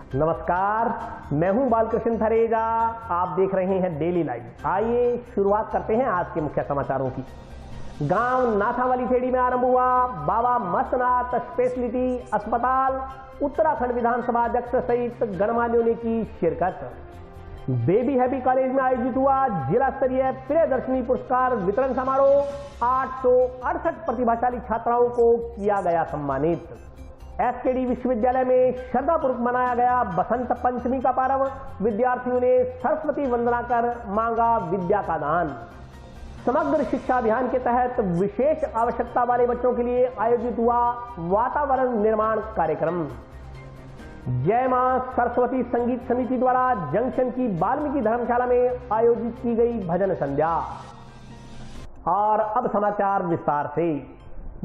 नमस्कार, मैं हूं बालकृष्ण थरेजा। आप देख रहे हैं डेली लाइव। आइए शुरुआत करते हैं आज के मुख्य समाचारों की। गांव नाथावाली खेड़ी में आरंभ हुआ बाबा मस्तनाथ स्पेशलिटी अस्पताल। उत्तराखंड विधानसभा अध्यक्ष सहित गणमान्यों ने की शिरकत। बेबी हैप्पी कॉलेज में आयोजित हुआ जिला स्तरीय प्रियदर्शनी पुरस्कार वितरण समारोह। 868 प्रतिभाशाली छात्राओं को किया गया सम्मानित। एसकेडी विश्वविद्यालय में श्रद्धापूर्वक मनाया गया बसंत पंचमी का पर्व। विद्यार्थियों ने सरस्वती वंदना कर मांगा विद्या का दान। समग्र शिक्षा अभियान के तहत विशेष आवश्यकता वाले बच्चों के लिए आयोजित हुआ वातावरण निर्माण कार्यक्रम। जय मां सरस्वती संगीत समिति द्वारा जंक्शन की वाल्मीकि धर्मशाला में आयोजित की गई भजन संध्या। और अब समाचार विस्तार से।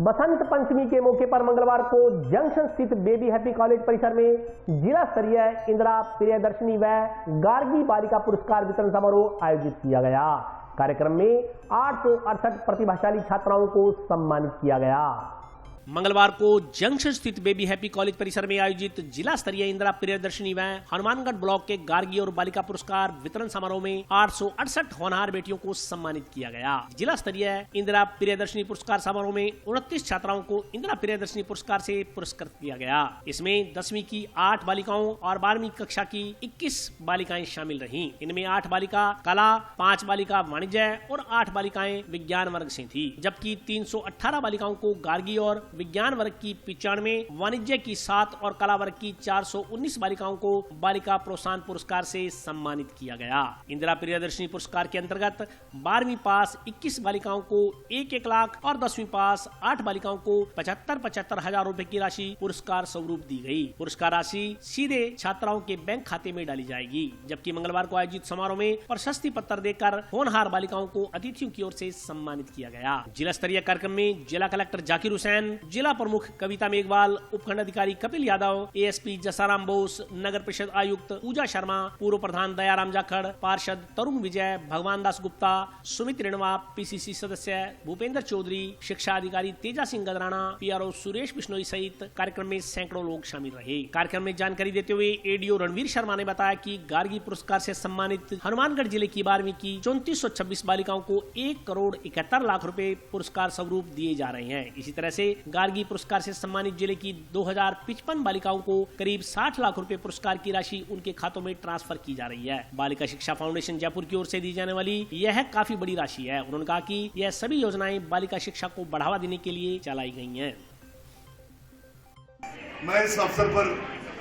बसंत पंचमी के मौके पर मंगलवार को जंक्शन स्थित बेबी हैप्पी कॉलेज परिसर में जिला स्तरीय इंदिरा प्रियदर्शनी व गार्गी बालिका पुरस्कार वितरण समारोह आयोजित किया गया। कार्यक्रम में 868 प्रतिभाशाली छात्राओं को सम्मानित किया गया। मंगलवार को जंक्शन स्थित बेबी हैप्पी कॉलेज परिसर में आयोजित जिला स्तरीय इंदिरा प्रियदर्शनी व हनुमानगढ़ ब्लॉक के गार्गी और बालिका पुरस्कार वितरण समारोह में 868 होनहार बेटियों को सम्मानित किया गया। जिला स्तरीय इंदिरा प्रियदर्शनी पुरस्कार समारोह में 29 छात्राओं को इंदिरा प्रियदर्शनी पुरस्कार से पुरस्कृत किया गया। इसमें 10वीं की 8 बालिकाओं और 12वीं कक्षा की 21 बालिकाएं शामिल रहीं। इनमें 8 बालिका कला, 5 बालिका वाणिज्य और 8 बालिकाएं विज्ञान वर्ग से थी, जबकि 318 बालिकाओं को गार्गी और विज्ञान वर्ग की 95, वाणिज्य की 7 और कला वर्ग की 419 बालिकाओं को बालिका प्रोत्साहन पुरस्कार से सम्मानित किया गया। इंदिरा प्रियदर्शनी पुरस्कार के अंतर्गत 12वीं पास 21 बालिकाओं को 1-1 लाख और 10वीं पास 8 बालिकाओं को 75,000 हजार रुपए की राशि पुरस्कार स्वरूप दी गई। पुरस्कार राशि सीधे छात्राओं के बैंक खाते में डाली जाएगी। जबकि मंगलवार को आयोजित समारोह में प्रशस्ति पत्र देकर होनहार बालिकाओं को अतिथियों की ओर से सम्मानित किया गया। जिला स्तरीय कार्यक्रम में जिला कलेक्टर जाकिर हुसैन, जिला प्रमुख कविता मेघवाल, उपखंड अधिकारी कपिल यादव, एएसपी जसाराम बोस, नगर परिषद आयुक्त पूजा शर्मा, पूर्व प्रधान दयाराम जाखड़, पार्षद तरुण विजय, भगवान दास गुप्ता, सुमित रेणवा, पीसीसी सदस्य भूपेंद्र चौधरी, शिक्षा अधिकारी तेजा सिंह गदराना, पीआरओ सुरेश बिश्नोई सहित कार्यक्रम में सैकड़ों लोग शामिल रहे। कार्यक्रम में जानकारी देते हुए एडीओ रणवीर शर्मा ने बताया कि गार्गी पुरस्कार से सम्मानित हनुमानगढ़ जिले की 12वीं की 3426 बालिकाओं को 1 करोड़ 71 लाख रुपए पुरस्कार स्वरूप दिए जा रहे हैं। इसी तरह से गार्गी पुरस्कार से सम्मानित जिले की 2055 बालिकाओं को करीब 60 लाख रुपए पुरस्कार की राशि उनके खातों में ट्रांसफर की जा रही है। बालिका शिक्षा फाउंडेशन जयपुर की ओर से दी जाने वाली यह काफी बड़ी राशि है। उन्होंने कहा कि यह सभी योजनाएं बालिका शिक्षा को बढ़ावा देने के लिए चलाई गई हैं। मैं इस अवसर पर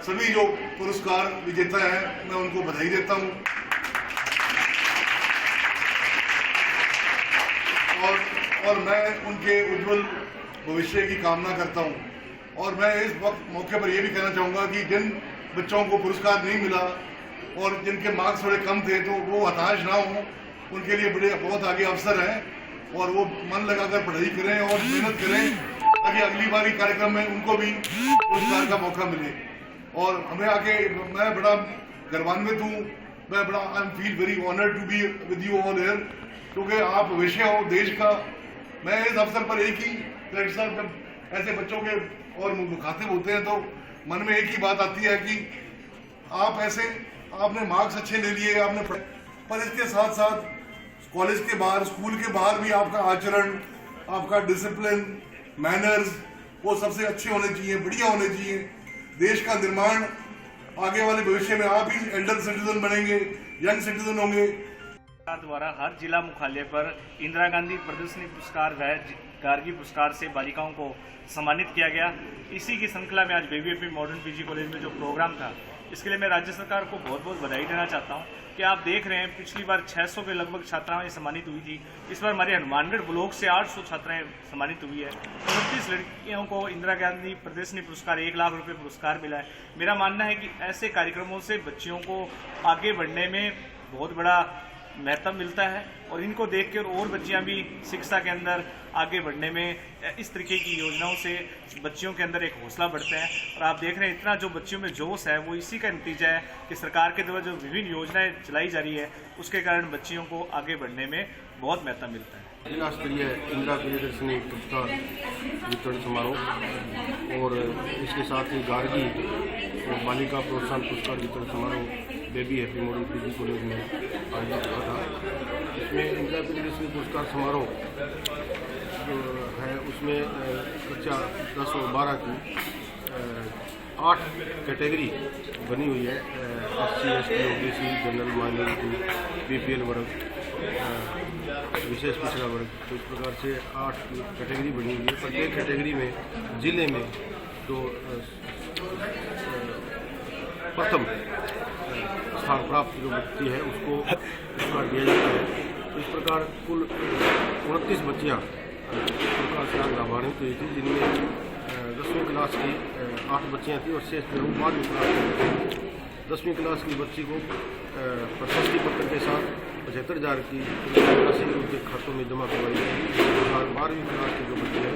सभी जो पुरस्कार विजेता हैं, मैं उनको बधाई देता हूं और मैं उनके उज्जवल भविष्य की कामना करता हूं। और मैं इस वक्त मौके पर यह भी कहना चाहूंगा कि जिन बच्चों को पुरस्कार नहीं मिला और जिनके मार्क्स थोड़े कम थे, तो वो हताश ना हो। उनके लिए बहुत आगे अवसर है और वो मन लगाकर पढ़ाई करें और मेहनत करें ताकि अगली बारी कार्यक्रम में उनको भी पुरस्कार का मौका मिले। और हमें आके मैं बड़ा गर्वान्वित हूँ। मैं बड़ा I feel very honoured to be with you all here, क्योंकि आप भविष्य हो देश का। मैं इस अवसर पर एक ही जब ऐसे बच्चों के और मुखातिब होते हैं तो मन में एक ही बात आती है कि आपने मार्क्स अच्छे ले लिए, आपने, पर इसके साथ साथ कॉलेज के बाहर, स्कूल के बाहर भी आपका आचरण, आपका डिसिप्लिन, मैनर्स, वो सबसे अच्छे होने चाहिए, बढ़िया होने चाहिए। देश का निर्माण आगे वाले भविष्य में आप ही एल्डर सिटीजन बनेंगे, यंग सिटीजन होंगे। द्वारा हर जिला मुख्यालय पर इंदिरा गांधी प्रदर्शनी पुरस्कार व गार्गी पुरस्कार से बालिकाओं को सम्मानित किया गया। इसी की श्रृंखला में आज baby happy modern PG college में जो प्रोग्राम था, इसके लिए मैं राज्य सरकार को बहुत बहुत बधाई देना चाहता हूं कि आप देख रहे हैं पिछली बार 600 के लगभग छात्राएं सम्मानित हुई थी। इस बार हमारे हनुमानगढ़ ब्लॉक से 800 छात्राएं सम्मानित हुई है। 29 लड़कियों को इंदिरा गांधी प्रदर्शनी पुरस्कार 1 लाख रुपए पुरस्कार मिला है। मेरा मानना है कि ऐसे कार्यक्रमों से बच्चियों को आगे बढ़ने में बहुत बड़ा महत्व मिलता है और इनको देखकर और बच्चियां भी शिक्षा के अंदर आगे बढ़ने में इस तरीके की योजनाओं से बच्चियों के अंदर एक हौसला बढ़ता है। और आप देख रहे हैं इतना जो बच्चियों में जोश है, वो इसी का नतीजा है कि सरकार के द्वारा जो विभिन्न योजनाएं चलाई जा रही है, उसके कारण बच्चियों को आगे बढ़ने में बहुत महत्व मिलता है। जिला स्तरीय इंदिरा प्रियदर्शनी पुरस्कार वितरण समारोह और इसके साथ ही गार्गी और बालिका प्रोत्साहन पुरस्कार वितरण समारोह baby happy model PG college में आयोजित हुआ था। इसमें इंदिरा प्रियदर्शनी पुरस्कार समारोह जो है उसमें कक्षा 10 और 12 की 8 कैटेगरी बनी हुई है। SC, ST, OBC, general, minority, BPL वर्ग, विशेष पिछड़ा वर्ग, तो इस प्रकार से 8 कैटेगरी बनी हुई है। प्रत्येक कैटेगरी में जिले में जो प्रथम स्थान प्राप्त जो व्यक्ति है उसको पुरस्कार दिया जाता है। इस प्रकार कुल 29 बच्चियाँ पुरस्कार से आज लाभान्वित हुई थी, जिनमें 10वीं क्लास की 8 बच्चियाँ थी और शेष जो 12वीं क्लास की 10वीं क्लास की बच्ची को प्रशस्ति पत्र के साथ 75,000 की राशि उनके खातों में जमा करवाई जाएगी। और 12वीं क्लास के जो बच्चे हैं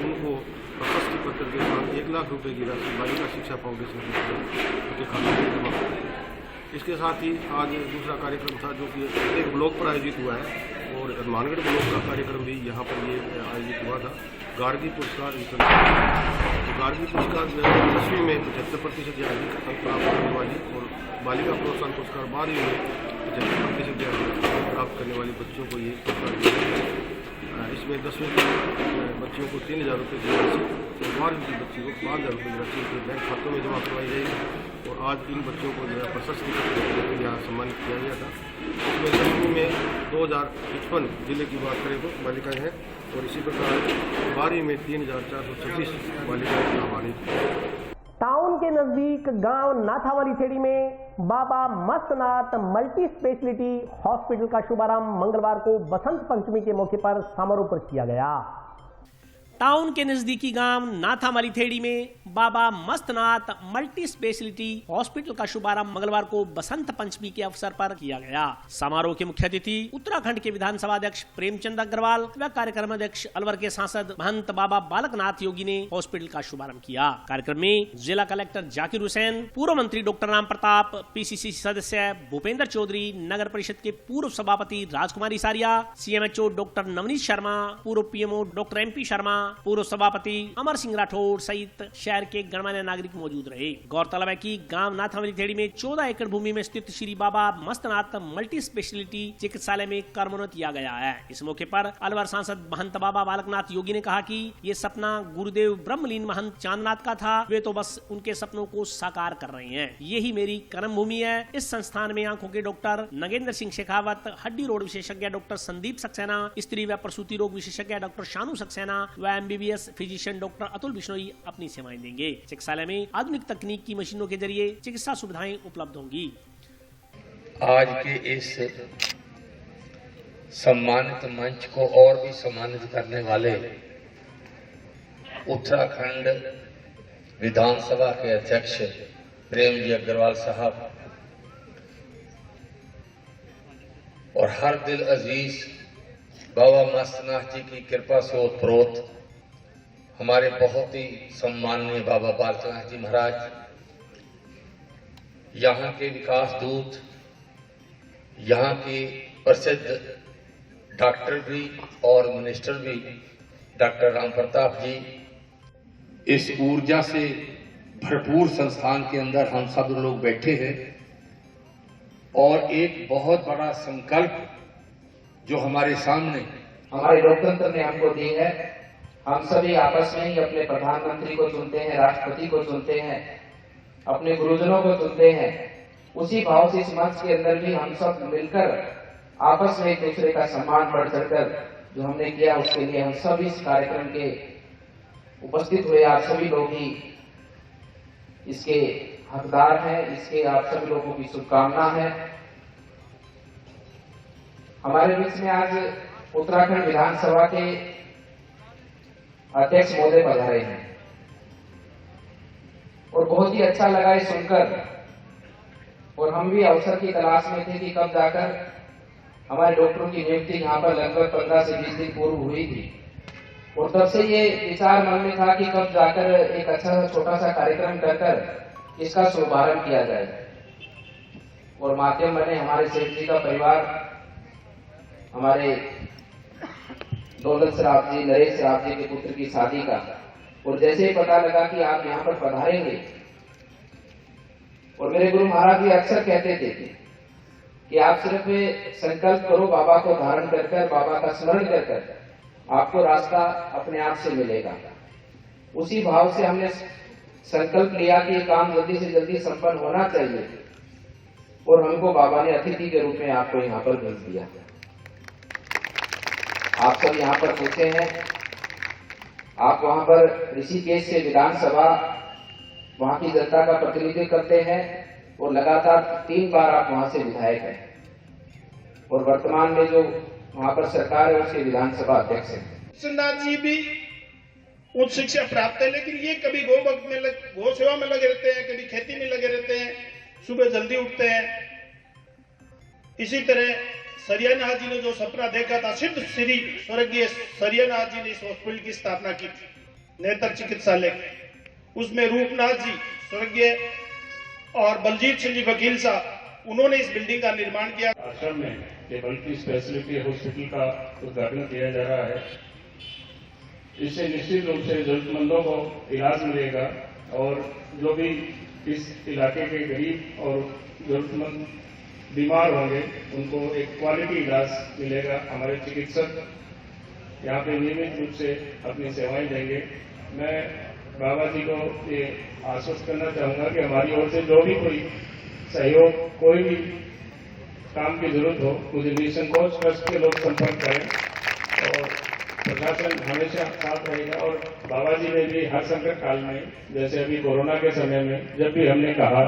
उनको प्रशस्ति पत्र के साथ 1 लाख रुपये की राशि बालिका शिक्षा फाउंडेशन की उनके खातों में जमा करवाई। इसके साथ ही आज दूसरा कार्यक्रम था जो कि एक ब्लॉक पर आयोजित हुआ है और हनुमानगढ़ ब्लॉक का कार्यक्रम भी यहाँ पर ये आयोजित हुआ था। गार्गी पुरस्कार वितरण, तो गार्गी पुरस्कार जो है 10वीं में 75% या अधिक अंक प्राप्त करने वाली और बालिका प्रोत्साहन पुरस्कार 12वीं में 75% या अधिक प्राप्त करने वाली बच्चियों को ये पुरस्कार दिया गया। इसमें 10वीं की बच्चियों को 3,000 रुपये की राशि और 12वीं की बच्ची को 5,000 रुपये की राशि उनके बैंक खातों में जमा करवाई जाएगी। और आज इन बच्चों को जो है प्रशस्ति पत्र यहाँ सम्मानित किया गया था। इसमें 10वीं में 2055 जिले की बात करें तो बालिकाएँ हैं और इसी प्रकार 12वीं में 3,426 बालिकाएँ लाभान्वित। टाउन के नजदीक गांव नाथावाली खेड़ी में Baba Mastnath multi speciality hospital का शुभारंभ मंगलवार को बसंत पंचमी के मौके पर समारोह पर किया गया। टाउन के नजदीकी गांव नाथावाली थेड़ी में Baba Mastnath multi speciality hospital का शुभारंभ मंगलवार को बसंत पंचमी के अवसर पर किया गया। समारोह के मुख्य अतिथि उत्तराखंड के विधानसभा अध्यक्ष प्रेमचंद अग्रवाल व कार्यक्रम अध्यक्ष अलवर के सांसद महंत बाबा बालकनाथ योगी ने हॉस्पिटल का शुभारंभ किया। कार्यक्रम में जिला कलेक्टर जाकिर हुसैन, पूर्व मंत्री डॉक्टर राम प्रताप, PCC सदस्य भूपेंद्र चौधरी, नगर परिषद के पूर्व सभापति राजकुमारी सारिया, CMHO डॉक्टर नवनीत शर्मा, पूर्व PMO डॉक्टर MP शर्मा, पूर्व सभापति अमर सिंह राठौड़ सहित शहर के गणमान्य नागरिक मौजूद रहे। गौरतलब है कि गांव नाथावाली थेड़ी में 14 एकड़ भूमि में स्थित श्री बाबा मस्तनाथ मल्टी स्पेशलिटी चिकित्सालय में कर्मोन्नत किया गया है। इस मौके पर अलवर सांसद महंत बाबा बालकनाथ योगी ने कहा कि ये सपना गुरुदेव ब्रह्मलीन महंत चांदनाथ का था, वे तो बस उनके सपनों को साकार कर रहे हैं। यही मेरी कर्म भूमि है। इस संस्थान में आंखों के डॉक्टर नगेंद्र सिंह शेखावत, हड्डी रोग विशेषज्ञ डॉक्टर संदीप सक्सेना, स्त्री व प्रसूति रोग विशेषज्ञ डॉक्टर शानू सक्सेना व MBBS physician doctor Atul Bishnoi अपनी सेवाएं देंगे। चिकित्सालय में आधुनिक तकनीक की मशीनों के जरिए चिकित्सा सुविधाएं उपलब्ध होंगी। आज के इस सम्मानित मंच को और भी सम्मानित करने वाले उत्तराखंड विधानसभा के अध्यक्ष प्रेम जी अग्रवाल साहब और हर दिल अजीज बाबा मस्तनाथ जी की कृपा से ओतप्रोत हमारे बहुत ही सम्माननीय बाबा बालकनाथ जी महाराज, यहाँ के विकास दूत, यहाँ के प्रसिद्ध डॉक्टर भी और मिनिस्टर भी डॉक्टर राम प्रताप जी, इस ऊर्जा से भरपूर संस्थान के अंदर हम सब लोग बैठे हैं और एक बहुत बड़ा संकल्प जो हमारे सामने हमारे लोकतंत्र ने हमको दी है। हम सभी आपस में ही अपने प्रधानमंत्री को चुनते हैं, राष्ट्रपति को चुनते हैं, अपने गुरुजनों को चुनते हैं। उसी भाव से इस मंच के अंदर भी हम सब मिलकर आपस में एक दूसरे का सम्मान बढ़ चढ़कर जो हमने किया उसके लिए हम सब इस कार्यक्रम के उपस्थित हुए आप सभी लोग ही इसके हकदार हैं। इसके आप सभी लोगों की शुभकामना है। हमारे बीच में आज उत्तराखंड विधानसभा के अध्यक्ष महोदय पधारे हैं और बहुत ही अच्छा लगा ये सुनकर। और हम भी अवसर की तलाश में थे कि कब जाकर हमारे डॉक्टरों की नियुक्ति यहाँ पर लगभग 15 से 20 दिन पूर्व हुई थी और तब से ये विचार मन में था कि कब जाकर एक अच्छा छोटा सा कार्यक्रम कर इसका शुभारंभ किया जाए। और माध्यम बने हमारे सेठ जी का परिवार, हमारे दौलत सराफ जी, नरेश सराफ जी के पुत्र की शादी का। और जैसे ही पता लगा कि आप यहाँ पर पधारेंगे, और मेरे गुरु महाराज जी अक्सर कहते थे कि आप सिर्फ संकल्प करो, बाबा को धारण कर कर, बाबा का स्मरण कर कर, आपको रास्ता अपने आप से मिलेगा। उसी भाव से हमने संकल्प लिया कि ये काम जल्दी से जल्दी संपन्न होना चाहिए, और हमको बाबा ने अतिथि के रूप में आपको यहाँ पर भेज दिया। आप सब यहाँ पर पूछे हैं, आप वहां पर ऋषिकेश से विधानसभा वहां की जनता का प्रतिनिधित्व करते हैं, और लगातार 3 बार आप वहां से विधायक हैं, और वर्तमान में जो वहां पर सरकार है उसके विधानसभा अध्यक्ष हैं। कृष्णदास जी भी उच्च शिक्षा प्राप्त है, लेकिन ये कभी गौ सेवा में लगे रहते हैं, कभी खेती में लगे रहते हैं, सुबह जल्दी उठते हैं। इसी तरह सरियानाथ जी ने जो सपना देखा था, सिद्ध श्री स्वर्गीय सरियानाथ जी ने इस हॉस्पिटल की स्थापना की थी, नेत्र चिकित्सालय, उसमें रूपनाथ जी स्वर्गीय और बलजीत सिंह जी वकील साहब, उन्होंने इस बिल्डिंग का निर्माण किया। आश्रम में ये मल्टी स्पेशलिटी हॉस्पिटल का उद्घाटन किया जा रहा है। इससे निश्चित रूप से जरूरतमंदों को इलाज मिलेगा, और जो भी इस इलाके के गरीब और जरूरतमंद बीमार होंगे उनको एक क्वालिटी इलाज मिलेगा। हमारे चिकित्सक यहाँ पे नियमित रूप से अपनी सेवाएं देंगे। मैं बाबा जी को ये आश्वस्त करना चाहूंगा कि हमारी ओर से जो भी कोई सहयोग, कोई भी काम की जरूरत हो, मुझे निसंकोच ट्रस्ट के लोग संपर्क करें, और प्रशासन हमेशा साथ रहेगा। और बाबा जी ने भी हर संकट काल में, जैसे अभी कोरोना के समय में जब भी हमने कहा,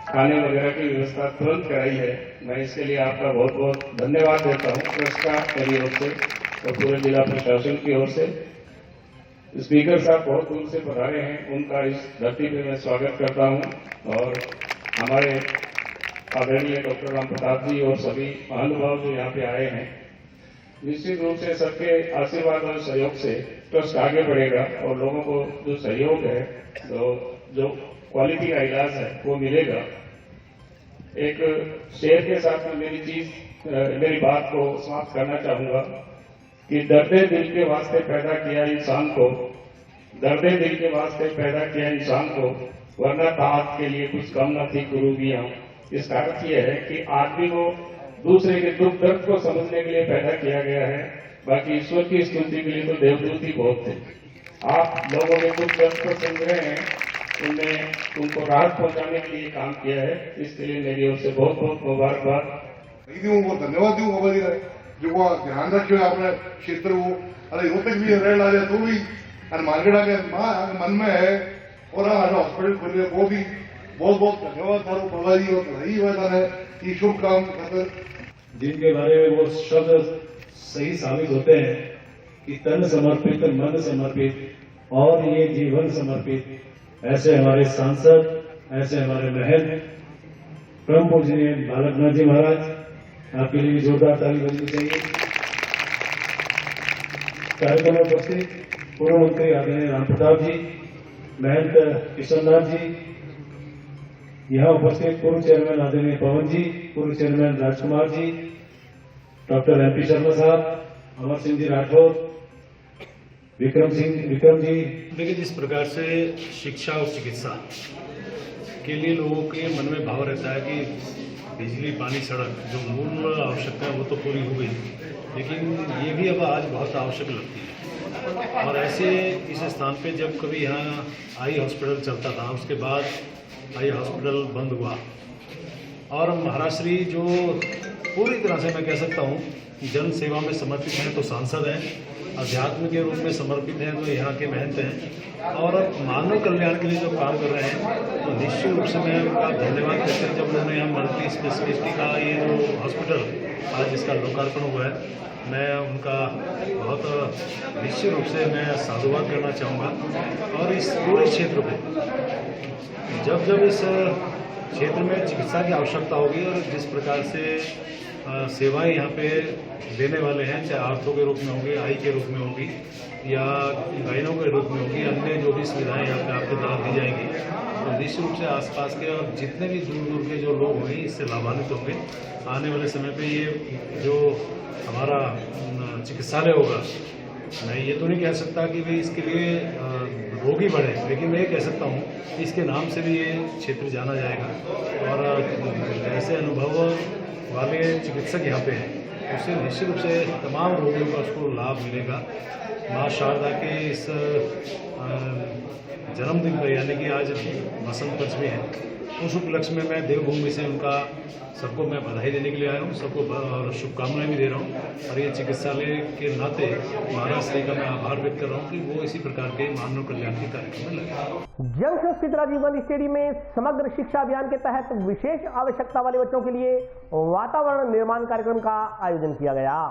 खाने वगैरह की व्यवस्था तुरंत कराई है। मैं इसके लिए आपका बहुत बहुत धन्यवाद देता हूँ, ट्रस्ट का मेरी ओर से और पूरे जिला प्रशासन की ओर से। स्पीकर साहब बहुत दूर से पधारे हैं, उनका इस धरती पे मैं स्वागत करता हूँ। और हमारे आदरणीय डॉक्टर राम प्रताप जी और सभी महानुभाव जो यहाँ पे आए हैं, निश्चित रूप से सबके आशीर्वाद और सहयोग से ट्रस्ट आगे बढ़ेगा, और लोगों को जो सहयोग है, जो क्वालिटी का इलाज है वो मिलेगा। एक शेर के साथ में मेरी बात को समाप्त करना चाहूंगा कि दर्दे दिल के वास्ते पैदा किया इंसान को, दर्दे दिल के वास्ते पैदा किया इंसान को, वरना ताकत के लिए कुछ कम न थी कुरूबियां। इसका अर्थ यह है कि आदमी को दूसरे के दुख दर्द को समझने के लिए पैदा किया गया है, बाकी ईश्वर की स्तुति के लिए तो देवदूत ही बहुत थे। आप लोगों के दुख दर्द को समझ रहे हैं, उनने उनको राहत पहुंचाने के लिए काम किया है, इसके लिए मेरी ओर से बहुत बहुत मुबारकबाद। वो धन्यवाद दूँ बाबा जी जो वो ध्यान रखे अपने क्षेत्र वो, अरे रोहतक भी रेल आ जाए तो भी मार्केट आ गया मन में है, और हॉस्पिटल खुल रहे, वो भी बहुत बहुत धन्यवाद था बाबा जी, और बधाई मैदान है कि शुभ काम खातर, जिनके बारे में वो शब्द सही साबित होते हैं कि तन समर्पित, मन समर्पित और ये जीवन समर्पित। ऐसे हमारे सांसद, ऐसे हमारे महंत परम पूजनीय बालकनाथ जी महाराज, आपके लिए जोरदार ताली बजनी चाहिए। कार्यक्रम में उपस्थित पूर्व मंत्री आदरणीय राम प्रताप जी, महंत किशनदास जी, यहाँ उपस्थित पूर्व चेयरमैन आदरणीय पवन जी, पूर्व chairman Rajkumar ji, doctor MP Sharma साहब, अमर सिंह जी राठौर, विक्रम जी। देखिए, जिस प्रकार से शिक्षा और चिकित्सा के लिए लोगों के मन में भाव रहता है कि बिजली, पानी, सड़क जो मूल आवश्यकता है वो तो पूरी हो गई, लेकिन ये भी अब आज बहुत आवश्यक लगती है। और ऐसे इस स्थान पे जब कभी यहाँ आई हॉस्पिटल चलता था, उसके बाद आई हॉस्पिटल बंद हुआ, और महाराज श्री जो पूरी तरह से मैं कह सकता हूँ जन सेवा में समर्पित हैं तो सांसद हैं, अध्यात्म के रूप में समर्पित हैं तो यहाँ के महंत हैं, और मानव कल्याण के लिए जो काम कर रहे हैं तो निश्चित रूप से मैं उनका धन्यवाद करते हैं। जब उन्होंने यहाँ मल्टी स्पेशलिटी का ये जो हॉस्पिटल आज जिसका लोकार्पण हुआ है, मैं उनका बहुत निश्चित रूप से मैं साधुवाद करना चाहूँगा। और इस पूरे क्षेत्र को जब इस क्षेत्र में चिकित्सा की आवश्यकता होगी, और जिस प्रकार से सेवाएं यहाँ पे देने वाले हैं, चाहे आर्थो के रूप में होंगी, आई के रूप में होगी, या गाइनों के रूप में होगी, अन्य जो भी सुविधाएं यहाँ पे आपके द्वारा दी जाएंगी, तो निश्चित रूप से आसपास के और जितने भी दूर दूर के जो लोग होंगे इससे लाभान्वित होंगे। आने वाले समय पे ये जो हमारा चिकित्सालय होगा मैं ये तो नहीं कह सकता कि भाई इसके लिए रोगी बढ़े, लेकिन मैं ये कह सकता हूँ कि इसके नाम से भी ये क्षेत्र जाना जाएगा और ऐसे अनुभव वाले चिकित्सक यहाँ पे हैं, उससे निश्चित रूप से तमाम रोगियों का उसको लाभ मिलेगा। माँ शारदा के इस जन्मदिन पर, यानी कि आज बसंत पंचमी है, उस उपलक्ष्य में मैं देवभूमि से उनका सबको मैं बधाई देने के लिए आया हूँ, सबको शुभकामनाएं भी दे रहा हूँ और ये चिकित्सालय के नाते महाराज श्री का मैं आभार व्यक्त कर रहा हूँ कि वो इसी प्रकार के मानव कल्याण के कार्यक्रम में लगे। जंक्शन स्थित राजीव गांधी स्टेडियम में समग्र शिक्षा अभियान के तहत विशेष आवश्यकता वाले बच्चों के लिए वातावरण निर्माण कार्यक्रम का आयोजन किया गया।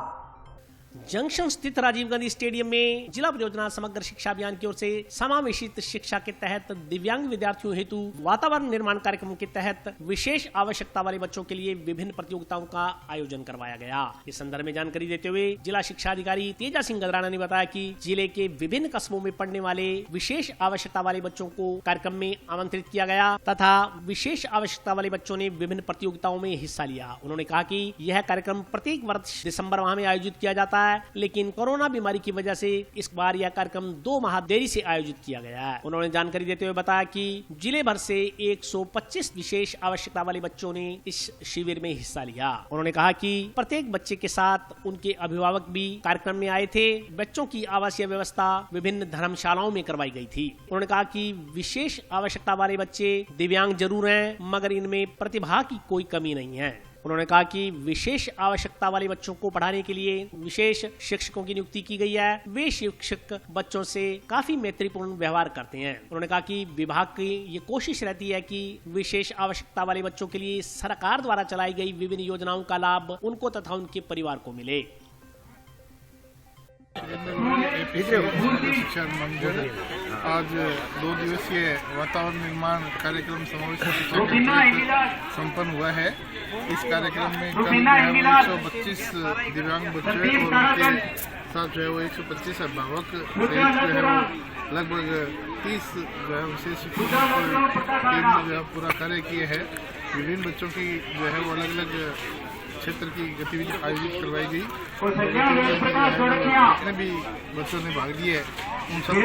जंक्शन स्थित राजीव गांधी स्टेडियम में जिला परियोजना समग्र शिक्षा अभियान की ओर से समावेशित शिक्षा के तहत दिव्यांग विद्यार्थियों हेतु वातावरण निर्माण कार्यक्रम के तहत विशेष आवश्यकता वाले बच्चों के लिए विभिन्न प्रतियोगिताओं का आयोजन करवाया गया। इस संदर्भ में जानकारी देते हुए जिला शिक्षा अधिकारी तेजा सिंह गदराना ने बताया कि जिले के विभिन्न कस्बों में पढ़ने वाले विशेष आवश्यकता वाले बच्चों को कार्यक्रम में आमंत्रित किया गया तथा विशेष आवश्यकता वाले बच्चों ने विभिन्न प्रतियोगिताओं में हिस्सा लिया। उन्होंने कहा कि यह कार्यक्रम प्रत्येक वर्ष दिसंबर माह में आयोजित किया जाता है, लेकिन कोरोना बीमारी की वजह से इस बार यह कार्यक्रम 2 माह देरी से आयोजित किया गया है। उन्होंने जानकारी देते हुए बताया कि जिले भर से 125 विशेष आवश्यकता वाले बच्चों ने इस शिविर में हिस्सा लिया। उन्होंने कहा कि प्रत्येक बच्चे के साथ उनके अभिभावक भी कार्यक्रम में आए थे। बच्चों की आवासीय व्यवस्था विभिन्न धर्मशालाओं में करवाई गई थी। उन्होंने कहा कि विशेष आवश्यकता वाले बच्चे दिव्यांग जरूर हैं, मगर इनमें प्रतिभा की कोई कमी नहीं है। उन्होंने कहा कि विशेष आवश्यकता वाले बच्चों को पढ़ाने के लिए विशेष शिक्षकों की नियुक्ति की गई है। वे शिक्षक बच्चों से काफी मैत्रीपूर्ण व्यवहार करते हैं। उन्होंने कहा कि विभाग की ये कोशिश रहती है कि विशेष आवश्यकता वाले बच्चों के लिए सरकार द्वारा चलाई गई विभिन्न योजनाओं का लाभ उनको तथा उनके परिवार को मिले। शिक्षा मंदिर आज 2 दिवसीय वातावरण निर्माण कार्यक्रम समावेश शिक्षा के संपन्न हुआ है। इस कार्यक्रम में 125 दिव्यांग बच्चे और उनके साथ जो है वो 125 अभिभावक सहित जो है वो लगभग 30 जो है विशेष शिक्षकों टीम ने जो है पूरा कार्य किए हैं। विभिन्न बच्चों की जो है वो अलग अलग क्षेत्र की गतिविधि आयोजित करवाई गई। जितने भी बच्चों ने भाग लिए उन सबको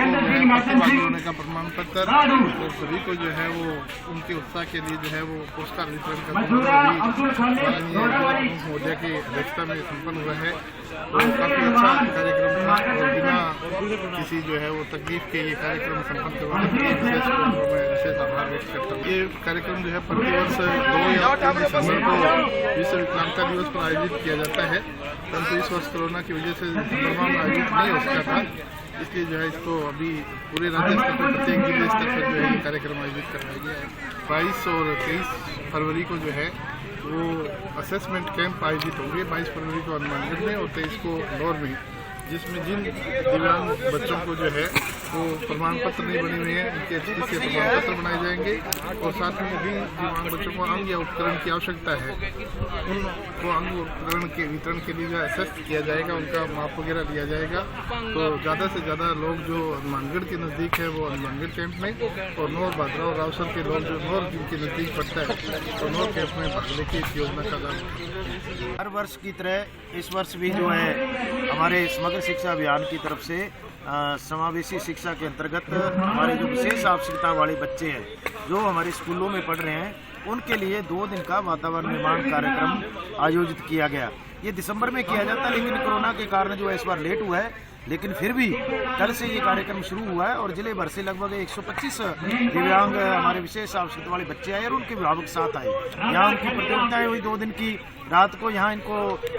भाग लेने का प्रमाण पत्र और सभी को जो है वो उनके उत्साह के लिए जो है वो पुरस्कार वितरण का महोदय की अध्यक्षता में संपन्न हुआ है। तो काफी अच्छा कार्यक्रम था और बिना किसी जो है वो तकलीफ के ये कार्यक्रम संपन्न करवाने के लिए विशेष आभार व्यक्त करता हूँ। ये कार्यक्रम जो है प्रतिवर्ष 2 या 3 दिसंबर को विश्व विकलांगता दिवस पर आयोजित किया जाता है, परंतु इस वर्ष कोरोना की वजह से दिसंबर में आयोजित नहीं हो सका था, इसलिए जो है इसको अभी पूरे राज्य स्तर पर प्रत्येक जिले स्तर पर जो है ये कार्यक्रम आयोजित करवाया गया है। 22 और 23 फरवरी को जो है वो असेसमेंट कैंप आयोजित होंगे। 22 फरवरी को हनुमानगढ़ में और 23 को इंदौर में, जिसमें जिन दिव्यांग बच्चों को जो है वो प्रमाण पत्र नहीं बने हुए हैं उनके HTC के प्रमाण पत्र बनाए जाएंगे और साथ में जिन दिव्यांग बच्चों को अंग या उपकरण की आवश्यकता है उनको अंग उपकरण के वितरण के लिए जो असेस किया जाएगा, उनका माप वगैरह लिया जाएगा। तो ज़्यादा से ज़्यादा लोग जो हनुमानगढ़ के नज़दीक है वो हनुमानगढ़ कैंप में और नौर भादरा और रावसर के लोग जो नौर जिनके नज़दीक पड़ता है तो नौर कैंप में भाग लेके इस योजना का लाभ। हर वर्ष की तरह इस वर्ष भी जो है हमारे समग्र शिक्षा अभियान की तरफ से समावेशी शिक्षा के अंतर्गत हमारे जो विशेष आवश्यकता वाले बच्चे हैं जो हमारे स्कूलों में पढ़ रहे हैं उनके लिए 2 दिन का वातावरण निर्माण कार्यक्रम आयोजित किया गया। ये दिसंबर में किया जाता है, लेकिन कोरोना के कारण जो है इस बार लेट हुआ है, लेकिन फिर भी कल से ये कार्यक्रम शुरू हुआ है और जिले भर से लगभग 125 दिव्यांग हमारे विशेष आवश्यकता वाले बच्चे आए और उनके अभिभावक साथ आए। यहाँ उनकी प्रतियोगिताएं हुई 2 दिन की। रात को यहाँ इनको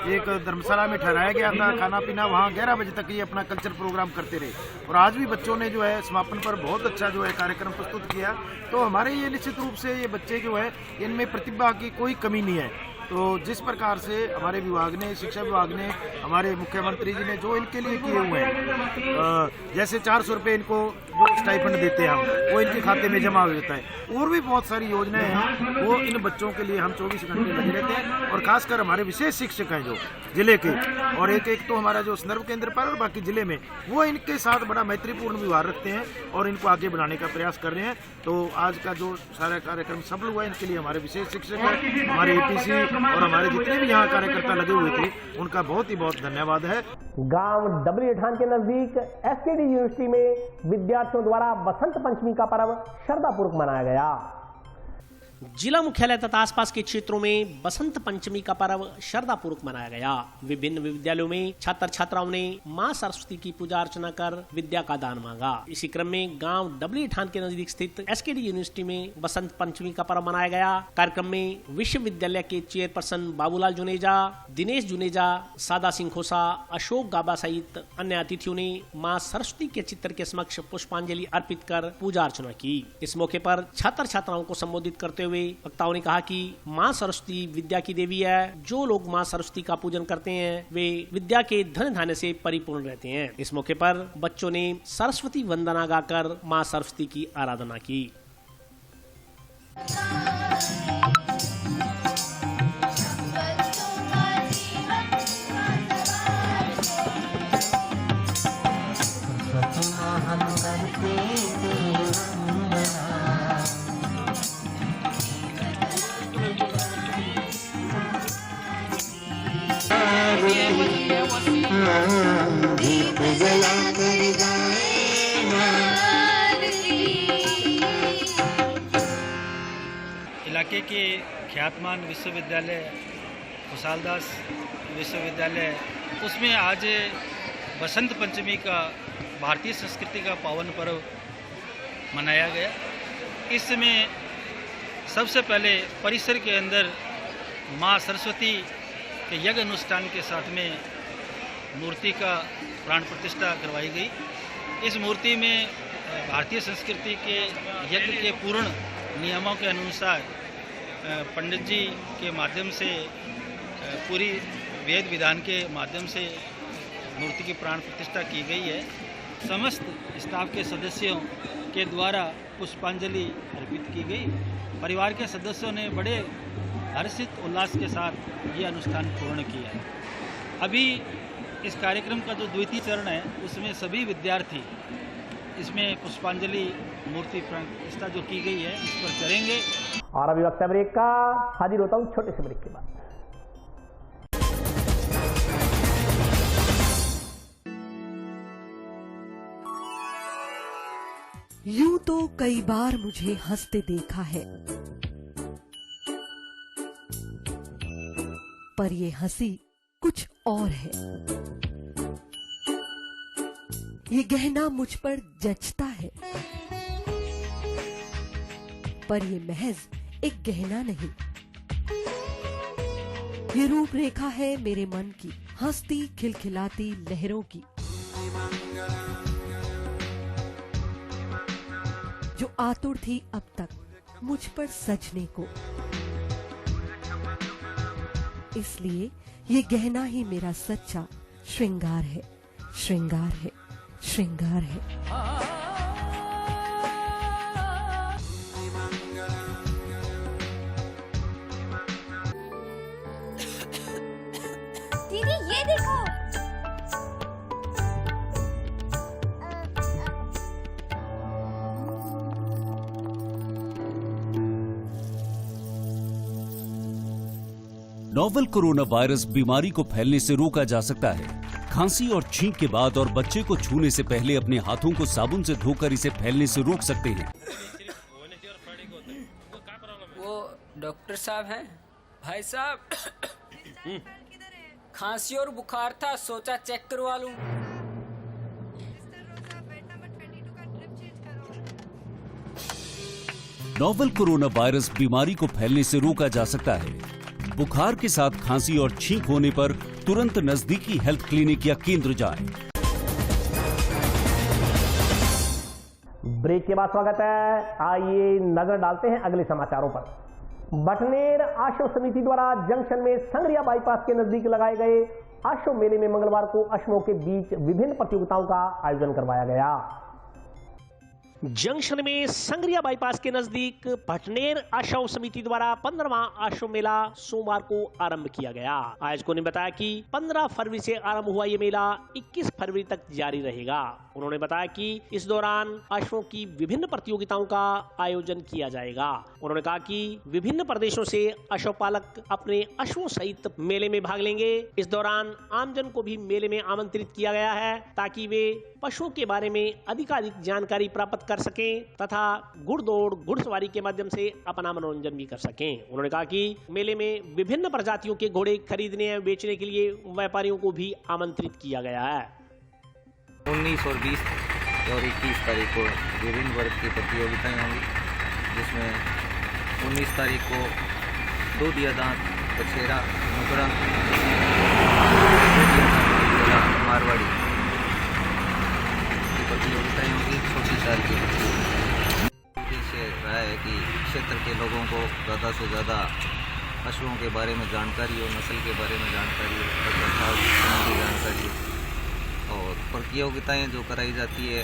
एक धर्मशाला में ठहराया गया था, खाना पीना वहाँ 11 बजे तक ये अपना कल्चर प्रोग्राम करते रहे और आज भी बच्चों ने जो है समापन पर बहुत अच्छा जो है कार्यक्रम प्रस्तुत किया। तो हमारे ये निश्चित रूप से ये बच्चे जो है इनमें प्रतिभा की कोई कमी नहीं है। तो जिस प्रकार से हमारे विभाग ने, शिक्षा विभाग ने, हमारे मुख्यमंत्री जी ने जो इनके लिए किए हुए हैं, जैसे 400 रुपये इनको जो स्टाइपेंड देते हैं हम, वो इनके खाते में जमा हो जाता है। और भी बहुत सारी योजनाएं हैं वो इन बच्चों के लिए हम 24 घंटे लगे रहते हैं और खासकर हमारे विशेष शिक्षक हैं जो जिले के, और एक तो हमारा जो संदर्भ केंद्र पर और बाकी जिले में, वो इनके साथ बड़ा मैत्रीपूर्ण व्यवहार रखते हैं और इनको आगे बढ़ाने का प्रयास कर रहे हैं। तो आज का जो सारा कार्यक्रम सफल हुआ इनके लिए हमारे विशेष शिक्षक हैं, हमारे APC और हमारे जितने भी यहाँ कार्यकर्ता लगे हुए थे उनका बहुत ही बहुत धन्यवाद है। गांव डबली ठान के नजदीक एसकेडी यूनिवर्सिटी में विद्यार्थियों द्वारा बसंत पंचमी का पर्व श्रद्धापूर्वक मनाया गया। जिला मुख्यालय तथा आसपास के क्षेत्रों में बसंत पंचमी का पर्व श्रद्धापूर्वक मनाया गया। विभिन्न विद्यालयों में छात्र छात्राओं ने मां सरस्वती की पूजा अर्चना कर विद्या का दान मांगा। इसी क्रम में गांव डबली ठान के नजदीक स्थित एसकेडी यूनिवर्सिटी में बसंत पंचमी का पर्व मनाया गया। कार्यक्रम में विश्वविद्यालय के चेयरपर्सन बाबूलाल जुनेजा, दिनेश जुनेजा, सादा सिंह खोसा, अशोक गाबा सहित अन्य अतिथियों ने मां सरस्वती के चित्र के समक्ष पुष्पांजलि अर्पित कर पूजा अर्चना की। इस मौके पर छात्र छात्राओं को संबोधित करते हुए वक्ताओं ने कहा कि मां सरस्वती विद्या की देवी है। जो लोग मां सरस्वती का पूजन करते हैं वे विद्या के धन धान्य से परिपूर्ण रहते हैं। इस मौके पर बच्चों ने सरस्वती वंदना गाकर मां सरस्वती की आराधना की। इलाके के ख्यातमान विश्वविद्यालय खुशालदास विश्वविद्यालय उसमें आज बसंत पंचमी का भारतीय संस्कृति का पावन पर्व मनाया गया। इसमें सबसे पहले परिसर के अंदर मां सरस्वती के यज्ञ अनुष्ठान के साथ में मूर्ति का प्राण प्रतिष्ठा करवाई गई। इस मूर्ति में भारतीय संस्कृति के यज्ञ के पूर्ण नियमों के अनुसार पंडित जी के माध्यम से पूरी वेद विधान के माध्यम से मूर्ति की प्राण प्रतिष्ठा की गई है। समस्त स्टाफ के सदस्यों के द्वारा पुष्पांजलि अर्पित की गई। परिवार के सदस्यों ने बड़े हर्षित उल्लास के साथ ये अनुष्ठान पूर्ण किया है। अभी इस कार्यक्रम का जो द्वितीय चरण है उसमें सभी विद्यार्थी इसमें पुष्पांजलि मूर्ति प्रतिष्ठा जो की गई है इस पर करेंगे। और अभी वक्त ब्रेक का, हाजिर होता हूँ छोटे से ब्रेक के बाद। यूं तो कई बार मुझे हंसते देखा है, पर ये हंसी कुछ और है। ये गहना मुझ पर जचता है, पर ये महज एक गहना नहीं, ये रूपरेखा है मेरे मन की, हंसती खिलखिलाती लहरों की, जो आतुर थी अब तक मुझ पर सजने को। इसलिए ये गहना ही मेरा सच्चा श्रृंगार है, श्रृंगार है, श्रृंगार है। दीदी ये देखो, नोवेल कोरोना वायरस बीमारी को फैलने से रोका जा सकता है। खांसी और छींक के बाद और बच्चे को छूने से पहले अपने हाथों को साबुन से धोकर इसे फैलने से रोक सकते हैं। वो डॉक्टर साहब हैं? भाई साहब खांसी और बुखार था, सोचा चेक करवा लूं। नोवेल कोरोना वायरस बीमारी को फैलने से रोका जा सकता है। बुखार के साथ खांसी और छींक होने पर तुरंत नजदीकी हेल्थ क्लिनिक या केंद्र जाएं। ब्रेक के बाद स्वागत है। आइए नजर डालते हैं अगले समाचारों पर। बटनेर आशो समिति द्वारा जंक्शन में संगरिया बाईपास के नजदीक लगाए गए आशो मेले में मंगलवार को अश्वों के बीच विभिन्न प्रतियोगिताओं का आयोजन करवाया गया। जंक्शन में संगरिया बाईपास के नजदीक भटनेर आश्रम समिति द्वारा 15वां आश्रम मेला सोमवार को आरंभ किया गया। आयोजकों ने बताया कि 15 फरवरी से आरंभ हुआ ये मेला 21 फरवरी तक जारी रहेगा। उन्होंने बताया कि इस दौरान अश्वों की विभिन्न प्रतियोगिताओं का आयोजन किया जाएगा। उन्होंने कहा कि विभिन्न प्रदेशों से अश्व पालक अपने अश्वों सहित मेले में भाग लेंगे। इस दौरान आमजन को भी मेले में आमंत्रित किया गया है ताकि वे पशुओं के बारे में अधिकाधिक जानकारी प्राप्त कर सकें तथा घुड़दौड़ घुड़सवारी के माध्यम से अपना मनोरंजन भी कर सकें। उन्होंने कहा कि मेले में विभिन्न प्रजातियों के घोड़े खरीदने और बेचने के लिए व्यापारियों को भी आमंत्रित किया गया है। 19 और 20 और 21 तारीख को विभिन्न वर्ग की प्रतियोगिताएं होंगी, जिसमें 19 तारीख को दूध या दांत, बछेरा, नुकरा, मारवाड़ी की प्रतियोगिताएं होंगी। छोटी साल की उद्देश्य रहा है कि क्षेत्र के लोगों को ज़्यादा से ज़्यादा पशुओं के बारे में जानकारी हो, नस्ल के बारे में जानकारी हो, रखरखाव संबंधी जानकारी हो। और प्रतियोगिताएं जो कराई जाती है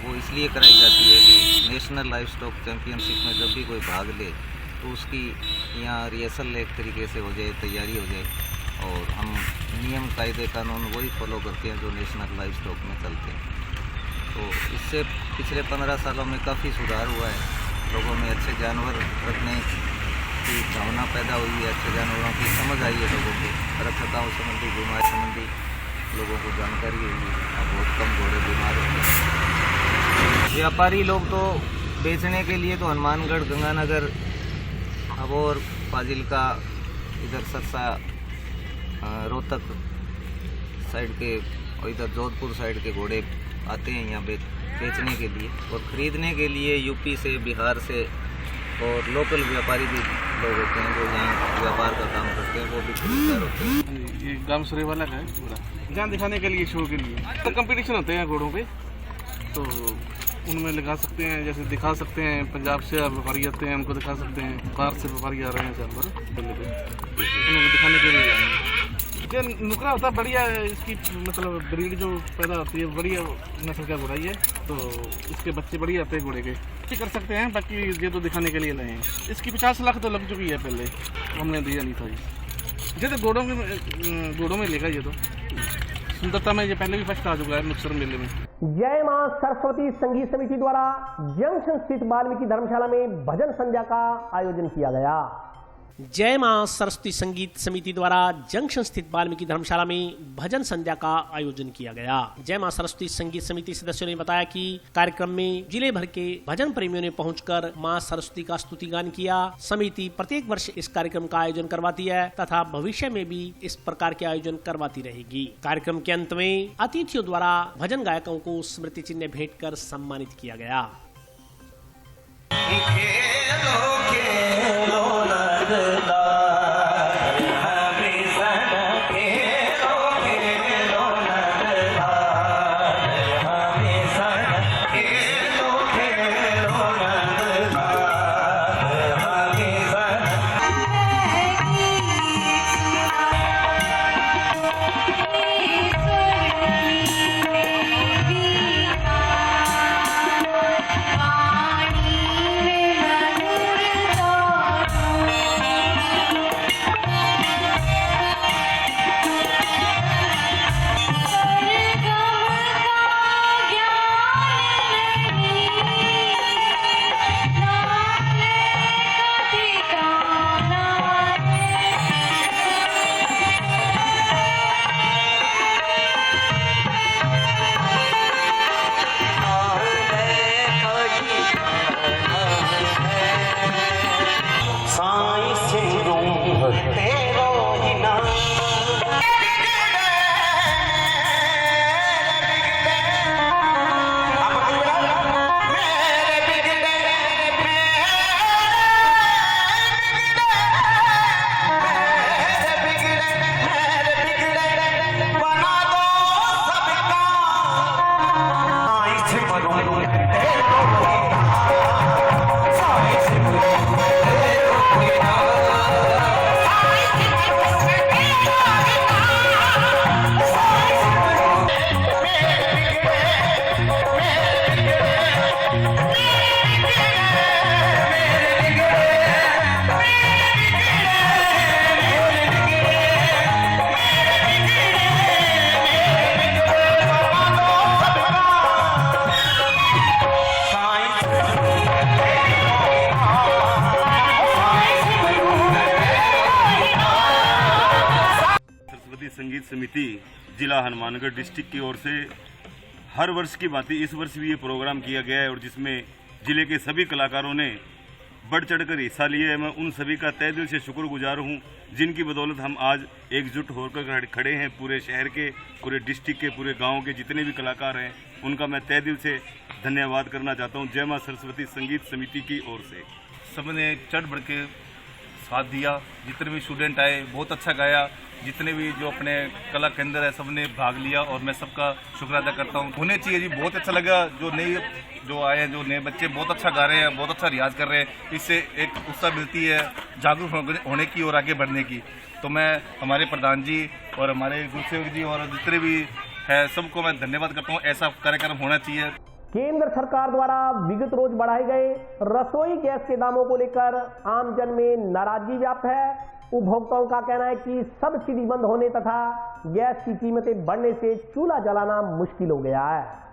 वो इसलिए कराई जाती है कि नेशनल लाइव स्टॉक चैम्पियनशिप में जब भी कोई भाग ले तो उसकी यहाँ रिहर्सल एक तरीके से हो जाए, तैयारी हो जाए और हम नियम कायदे कानून वही फॉलो करते हैं जो नेशनल लाइव स्टॉक में चलते हैं। तो इससे पिछले 15 सालों में काफ़ी सुधार हुआ है। लोगों में अच्छे जानवर रखने की भावना पैदा हुई है, अच्छे जानवरों की समझ आई है लोगों को, रखरखाव संबंधी, बीमारी संबंधी लोगों को जानकारी हुई है। अब बहुत कम घोड़े बीमार होते हैं। व्यापारी लोग तो बेचने के लिए तो हनुमानगढ़, गंगानगर, अबोर, फाजिलका, इधर सरसा, रोहतक साइड के और इधर जोधपुर साइड के घोड़े आते हैं यहाँ बेचने के लिए, और ख़रीदने के लिए यूपी से, बिहार से और लोकल व्यापारी भी लोग होते हैं जो यहाँ व्यापार का काम करते हैं, वो भी खरीदार होते हैं। ये गांव सरे वाला का है पूरा, जहाँ दिखाने के लिए, शो के लिए तो कंपटीशन होते हैं घोड़ों पे, तो उनमें लगा सकते हैं, जैसे दिखा सकते हैं। पंजाब से व्यापारी आते हैं, उनको दिखा सकते हैं। बाहर से व्यापारी आ रहे हैं जानवर उनको दिखाने के लिए। जो नुकरा होता है बढ़िया, इसकी मतलब ब्रीड जो पैदा होती है बढ़िया नस्ल का घोड़ा ही है, तो इसके बच्चे बढ़िया आते हैं घोड़े के। कर सकते हैं, बाकी ये तो दिखाने के लिए नहीं है। इसकी 50 लाख तो लग चुकी है पहले, हमने दिया नहीं था ये तो घोड़ों में लेगा। ये तो सुंदरता में ये पहले भी फर्स्ट आ चुका है मुक्तसर मेले में। जय मां सरस्वती संगीत समिति द्वारा जंक्शन स्थित वाल्मीकि धर्मशाला में भजन संध्या का आयोजन किया गया। जय मां सरस्वती संगीत समिति द्वारा जंक्शन स्थित वाल्मीकि धर्मशाला में भजन संध्या का आयोजन किया गया। जय मां सरस्वती संगीत समिति सदस्यों ने बताया कि कार्यक्रम में जिले भर के भजन प्रेमियों ने पहुंचकर मां सरस्वती का स्तुति गान किया। समिति प्रत्येक वर्ष इस कार्यक्रम का आयोजन करवाती है तथा भविष्य में भी इस प्रकार के आयोजन करवाती रहेगी। कार्यक्रम के अंत में अतिथियों द्वारा भजन गायकों को स्मृति चिन्ह भेंट कर सम्मानित किया गया। समिति जिला हनुमानगढ़ डिस्ट्रिक्ट की ओर से हर वर्ष की भांति इस वर्ष भी ये प्रोग्राम किया गया है और जिसमें जिले के सभी कलाकारों ने बढ़ चढ़कर हिस्सा लिए है। मैं उन सभी का तहे दिल से शुक्रगुजार हूं, जिनकी बदौलत हम आज एकजुट होकर खड़े हैं। पूरे शहर के, पूरे डिस्ट्रिक्ट के, पूरे गांव के जितने भी कलाकार हैं उनका मैं तहे दिल से धन्यवाद करना चाहता हूं। जय मां सरस्वती संगीत समिति की ओर से सबने चढ़ बढ़ के साथ दिया। जितने भी स्टूडेंट आए बहुत अच्छा गाया। जितने भी जो अपने कला केंद्र है सबने भाग लिया और मैं सबका शुक्र अदा करता हूँ। होने चाहिए जी, बहुत अच्छा लगा। जो आए हैं, जो नए बच्चे बहुत अच्छा गा रहे हैं, बहुत अच्छा रियाज कर रहे हैं। इससे एक उत्साह मिलती है जागरूक होने की और आगे बढ़ने की। तो मैं हमारे प्रधान जी और हमारे गुरुसेवक जी और जितने भी है सबको मैं धन्यवाद करता हूँ। ऐसा कार्यक्रम होना चाहिए। केंद्र सरकार द्वारा विगत रोज बढ़ाए गए रसोई गैस के दामों को लेकर आमजन में नाराजगी व्याप्त है। उपभोक्ताओं का कहना है कि सब्सिडी बंद होने तथा गैस की कीमतें बढ़ने से चूल्हा जलाना मुश्किल हो गया है।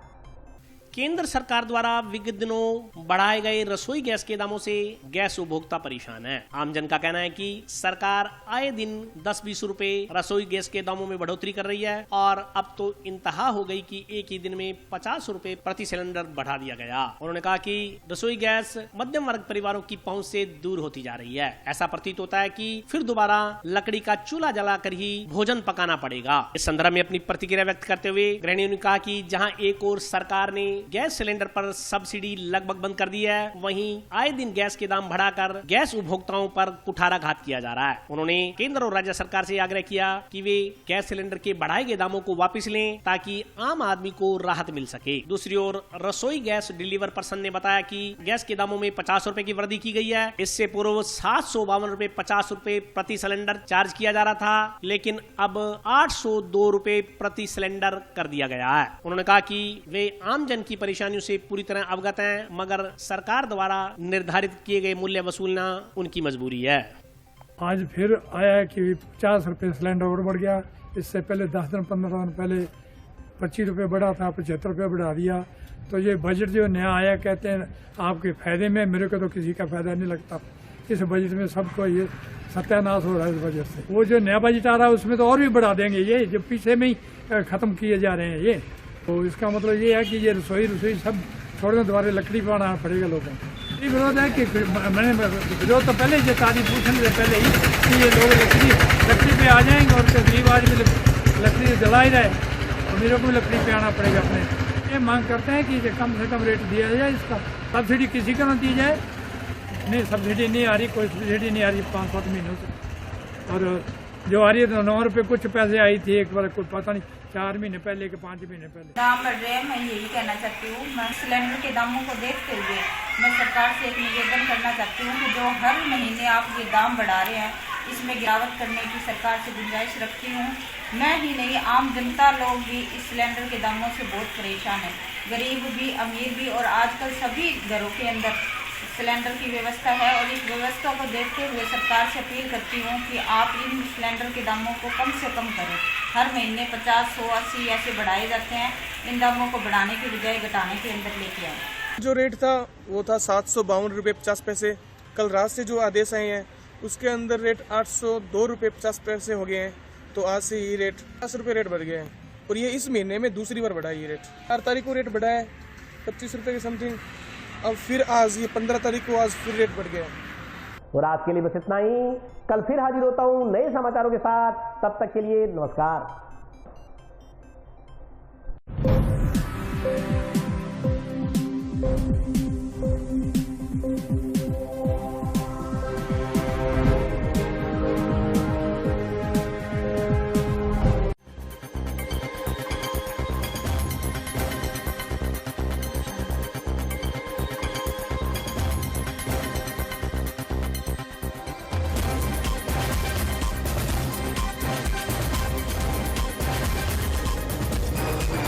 केंद्र सरकार द्वारा विगत दिनों बढ़ाए गए रसोई गैस के दामों से गैस उपभोक्ता परेशान है। आमजन का कहना है कि सरकार आए दिन 10-20 रुपए रसोई गैस के दामों में बढ़ोतरी कर रही है और अब तो इंतहा हो गई कि एक ही दिन में 50 रुपए प्रति सिलेंडर बढ़ा दिया गया। उन्होंने कहा कि रसोई गैस मध्यम वर्ग परिवारों की पहुंच से दूर होती जा रही है। ऐसा प्रतीत होता है कि फिर दोबारा लकड़ी का चूल्हा जलाकर ही भोजन पकाना पड़ेगा। इस संदर्भ में अपनी प्रतिक्रिया व्यक्त करते हुए गृहिणियों ने कहा कि जहां एक ओर सरकार ने गैस सिलेंडर पर सब्सिडी लगभग बंद कर दी है, वहीं आए दिन गैस के दाम बढ़ाकर गैस उपभोक्ताओं पर कुठाराघात किया जा रहा है। उन्होंने केंद्र और राज्य सरकार से आग्रह किया कि वे गैस सिलेंडर के बढ़ाए गए दामों को वापस लें ताकि आम आदमी को राहत मिल सके। दूसरी ओर रसोई गैस डिलीवर पर्सन ने बताया कि गैस के दामों में 50 रुपए की वृद्धि की गई है। इससे पूर्व 752 रुपए 50 रुपए प्रति सिलेंडर चार्ज किया जा रहा था, लेकिन अब 802 रुपए प्रति सिलेंडर कर दिया गया है। उन्होंने कहा कि वे आमजन की परेशानियों से पूरी तरह अवगत हैं, मगर सरकार द्वारा निर्धारित किए गए मूल्य वसूलना उनकी मजबूरी है। आज फिर आया है कि 50 रुपए सिलेंडर और बढ़ गया। इससे पहले 10 दिन 15 दिन पहले 25 रुपए बढ़ा था, 75 रुपए बढ़ा दिया। तो ये बजट जो नया आया कहते हैं आपके फायदे में, मेरे को तो किसी का फायदा नहीं लगता। इस बजट में सबको ये सत्यानाश हो रहा है। इस बजट से वो जो नया बजट आ रहा है उसमें तो और भी बढ़ा देंगे, ये जो पीछे में ही खत्म किए जा रहे हैं ये। तो इसका मतलब ये है कि ये रसोई सब छोड़ने द्वारा लकड़ी पर आना पड़ेगा लोगों को। ये विरोध है कि मैंने विरोध तो पहले ही तारीफ पूछने से पहले ही कि ये लोग लकड़ी पे आ जाएंगे और गरीब आदमी लकड़ी जला ही रहे और मेरे को भी लकड़ी पे आना पड़ेगा। अपने ये मांग करते हैं कि कम से कम रेट दिया जाए। इसका सब्सिडी किसी को ना दी जाए। नहीं, सब्सिडी नहीं आ रही, कोई सब्सिडी नहीं आ रही 5-7 महीनों से। और जो आ रही है तो 9 रुपये कुछ पैसे आई थी एक बार, कोई पता नहीं 4 महीने पहले कि 5 महीने पहले। दाम बढ़ रहे हैं, मैं यही कहना चाहती हूँ। मैं सिलेंडर के दामों को देखते हुए मैं सरकार से एक निवेदन करना चाहती हूँ कि जो हर महीने आप ये दाम बढ़ा रहे हैं, इसमें गिरावट करने की सरकार से गुंजाइश रखती हूँ। मैं ही नहीं, आम जनता लोग भी इस सिलेंडर के दामों से बहुत परेशान है। गरीब भी, अमीर भी, और आजकल सभी घरों के अंदर सिलेंडर की व्यवस्था है। और इस व्यवस्था को देखते हुए सरकार से अपील करती हूँ कि आप इन सिलेंडर के दामों को कम से कम करें। हर महीने 50, 100, 80 ऐसे बढ़ाए जाते हैं। इन दामों को बढ़ाने की बजाय घटाने के अंदर लेके आए। जो रेट था वो था 752 रुपये 50 पैसे। कल रात से जो आदेश आए हैं उसके अंदर रेट 802 रुपये 50 पैसे हो गए हैं। तो आज से ये रेट 10 रुपये रेट बढ़ गए हैं और ये इस महीने में दूसरी बार बढ़ा है। ये रेट 4 तारीख को रेट बढ़ा है 25 रुपये के समथिंग। अब फिर आज ये 15 तारीख को आज फिर रेट बढ़ गया। और आज के लिए बस इतना ही। कल फिर हाजिर होता हूं नए समाचारों के साथ। तब तक के लिए नमस्कार।